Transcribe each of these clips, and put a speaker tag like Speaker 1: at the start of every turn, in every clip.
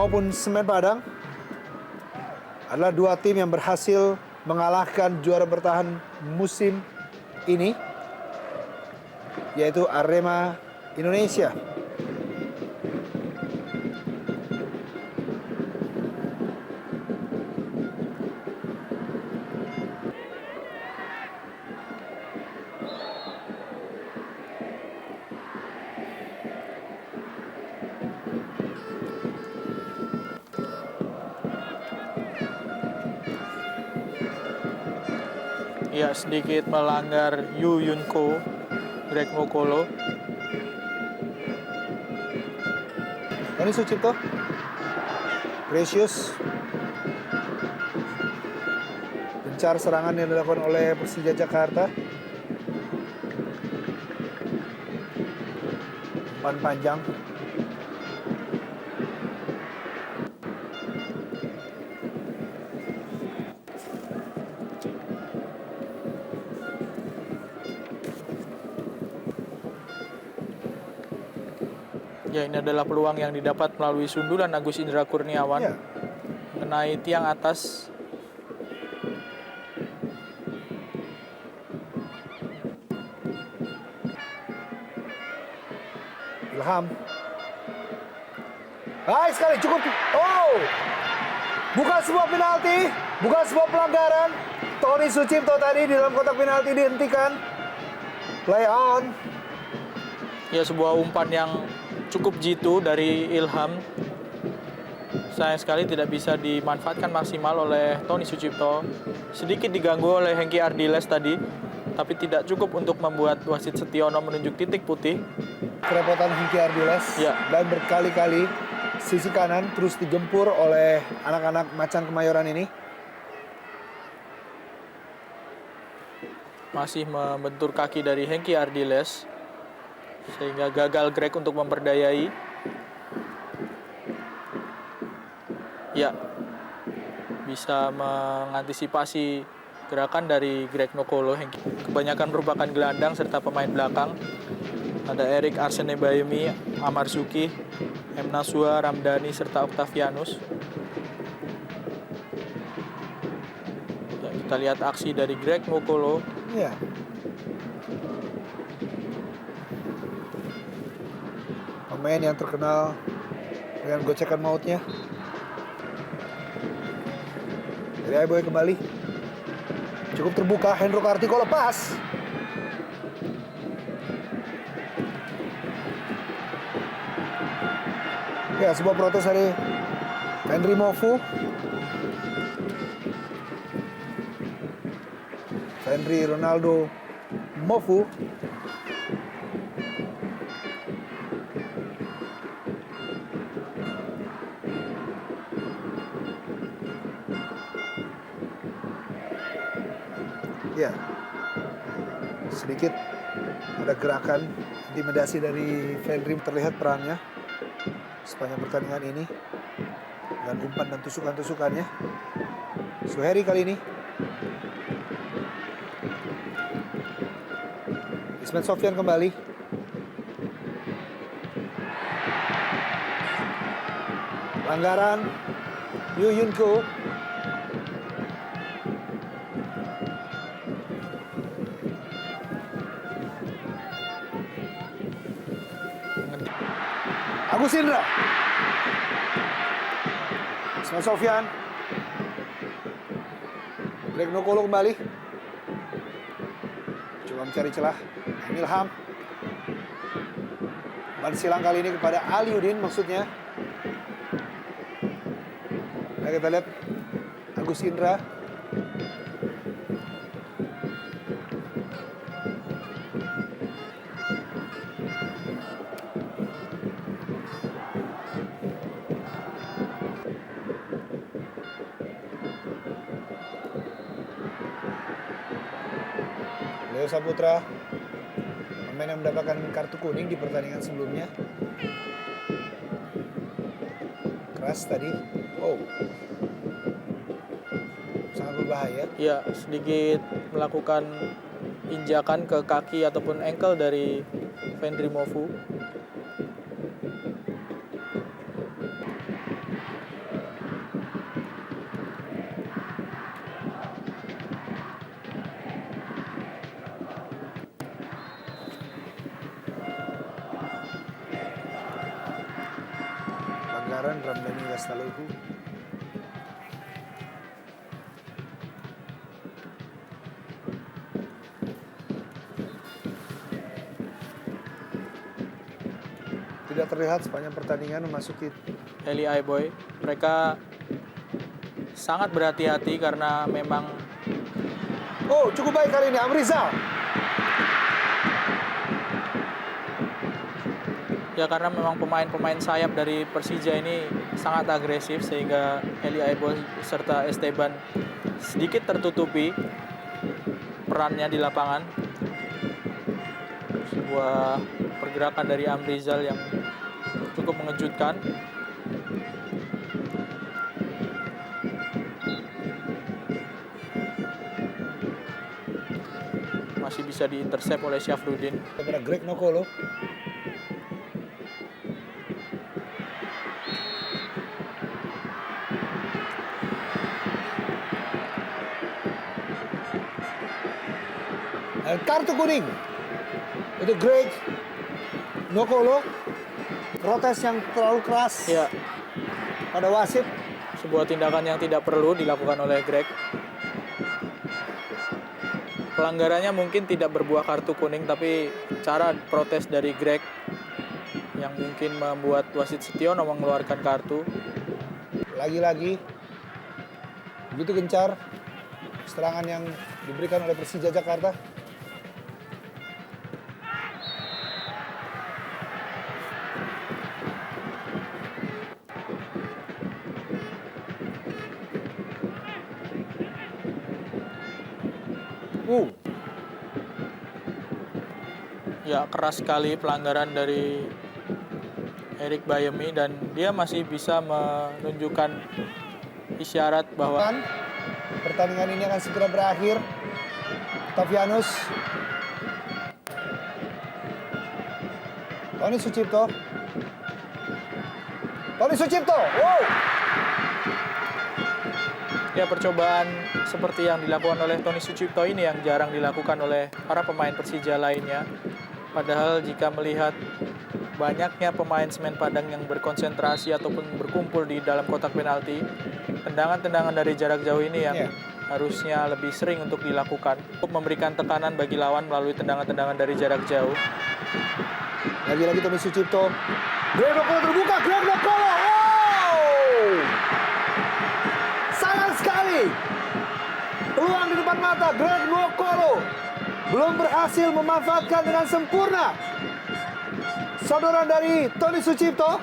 Speaker 1: maupun Semen Padang adalah dua tim yang berhasil mengalahkan juara bertahan musim ini, yaitu Arema Indonesia.
Speaker 2: Ya, sedikit melanggar Yu Yunko, Greg Mokolo.
Speaker 1: Tony Sucipto, Precious, gencar serangan yang dilakukan oleh Persija Jakarta. Umpan panjang.
Speaker 2: Ya, ini adalah peluang yang didapat melalui sundulan Agus Indra Kurniawan.
Speaker 1: Ya.
Speaker 2: Mengenai tiang atas.
Speaker 1: Ilham. Baik sekali, cukup. Oh, bukan sebuah penalti, bukan sebuah pelanggaran. Tony Sucipto tadi di dalam kotak penalti dihentikan. Play on.
Speaker 2: Ya, sebuah umpan yang cukup jitu dari Ilham. Sayang sekali tidak bisa dimanfaatkan maksimal oleh Tony Sucipto. Sedikit diganggu oleh Hengki Ardiles tadi, tapi tidak cukup untuk membuat wasit Setiono menunjuk titik putih.
Speaker 1: Kerepotan Hengki Ardiles.
Speaker 2: Ya.
Speaker 1: Dan berkali-kali sisi kanan terus digempur oleh anak-anak Macan Kemayoran ini.
Speaker 2: Masih membentur kaki dari Hengki Ardiles, sehingga gagal Greg untuk memperdayai. Ya, bisa mengantisipasi gerakan dari Greg Nokolo. Kebanyakan merupakan gelandang serta pemain belakang. Ada Erik Arsene Bayemi, Amar Suki, M. Nasua, Ramdhani, serta Octavianus. Ya, kita lihat aksi dari Greg Nokolo.
Speaker 1: Ya. Pemain yang terkenal dengan gocekan mautnya. Dari Boy kembali. Cukup terbuka, Hendro Kartiko lepas. Ya, sebuah protes dari Henry Mofu. Henry Ronaldo Mofu. Ya, sedikit ada gerakan intimidasi dari Fenry, terlihat perannya sepanjang pertandingan ini dengan umpan dan tusukan-tusukannya. Suheri kali ini. Ismet Sofyan kembali. Pelanggaran Yu Yunko. Agus Indra. Ismet Sofyan. Greg Nokolo kembali. Coba mencari celah. Ilham. Ban silang kali ini kepada Aliudin maksudnya. Nah, kita lihat Agus Indra. Leo Saputra, pemain yang mendapatkan kartu kuning di pertandingan sebelumnya. Keras tadi. Oh, sangat berbahaya.
Speaker 2: Ya, sedikit melakukan injakan ke kaki ataupun ankle dari Fenry Mofu.
Speaker 1: pelanggaran Ramdhani Lastaluhu. Tidak terlihat sepanjang pertandingan memasuki
Speaker 2: Eli Aiboy. Mereka sangat berhati-hati karena memang
Speaker 1: cukup baik kali ini Amrizal.
Speaker 2: ya karena memang pemain-pemain sayap dari Persija ini sangat agresif sehingga Eli Aiboy serta Esteban sedikit tertutupi perannya di lapangan. Sebuah pergerakan dari Amrizal yang cukup mengejutkan. Masih bisa diintersep oleh Syafruddin.
Speaker 1: Kepada Greg Nokolo. Dan kartu kuning untuk Greg Nokolo. Protes yang terlalu keras
Speaker 2: Ya,
Speaker 1: pada wasit.
Speaker 2: sebuah tindakan yang tidak perlu dilakukan oleh Greg. Pelanggarannya mungkin tidak berbuah kartu kuning, tapi cara protes dari Greg yang mungkin membuat wasit Setiono mengeluarkan kartu.
Speaker 1: Lagi-lagi begitu gencar serangan yang diberikan oleh Persija Jakarta.
Speaker 2: Ya, keras sekali pelanggaran dari Erik Bayemi dan dia masih bisa menunjukkan isyarat bahwa
Speaker 1: Kan, pertandingan ini akan segera berakhir. Octavianus, Tony Sucipto. Wow.
Speaker 2: ya percobaan seperti yang dilakukan oleh Tony Sucipto ini yang jarang dilakukan oleh para pemain Persija lainnya. Padahal jika melihat banyaknya pemain semen Padang yang berkonsentrasi ataupun berkumpul di dalam kotak penalti, tendangan-tendangan dari jarak jauh ini yang harusnya lebih sering untuk dilakukan untuk memberikan tekanan bagi lawan melalui tendangan-tendangan dari jarak jauh.
Speaker 1: Lagi-lagi Tony Sucipto. Greg Nokolo terbuka. Greg Nokolo. Wow. Sayang sekali. Peluang di depan mata. Greg Nokolo belum berhasil memanfaatkan dengan sempurna. Sodoran dari Tony Sucipto.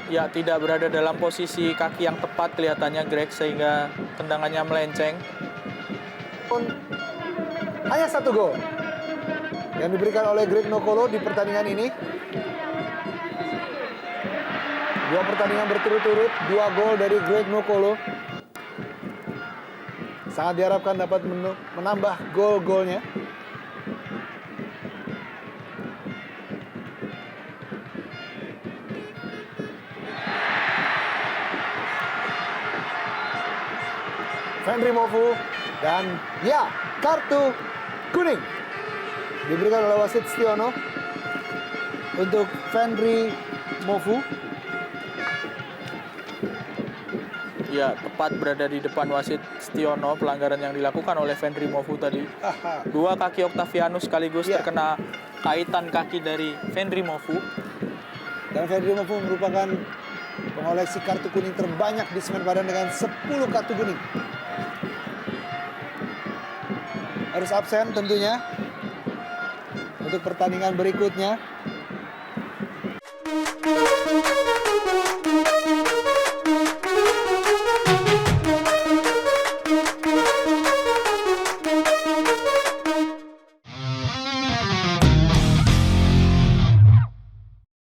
Speaker 2: Ya, tidak berada dalam posisi kaki yang tepat kelihatannya Greg sehingga tendangannya melenceng.
Speaker 1: Hanya 1 gol yang diberikan oleh Greg Nokolo di pertandingan ini. 2 pertandingan berturut-turut, 2 gol dari Greg Nokolo. Sangat diharapkan dapat menambah gol-golnya. Fenry Mofu dan kartu kuning diberikan oleh wasit Setiono untuk Fenry Mofu.
Speaker 2: Ya, tepat berada di depan wasit Setiono pelanggaran yang dilakukan oleh Fenry Mofu tadi. 2 kaki Octavianus sekaligus terkena kaitan kaki dari Fenry Mofu.
Speaker 1: Dan Fenry Mofu merupakan pengoleksi kartu kuning terbanyak di semen Padang dengan 10 kartu kuning. Harus absen tentunya untuk pertandingan berikutnya.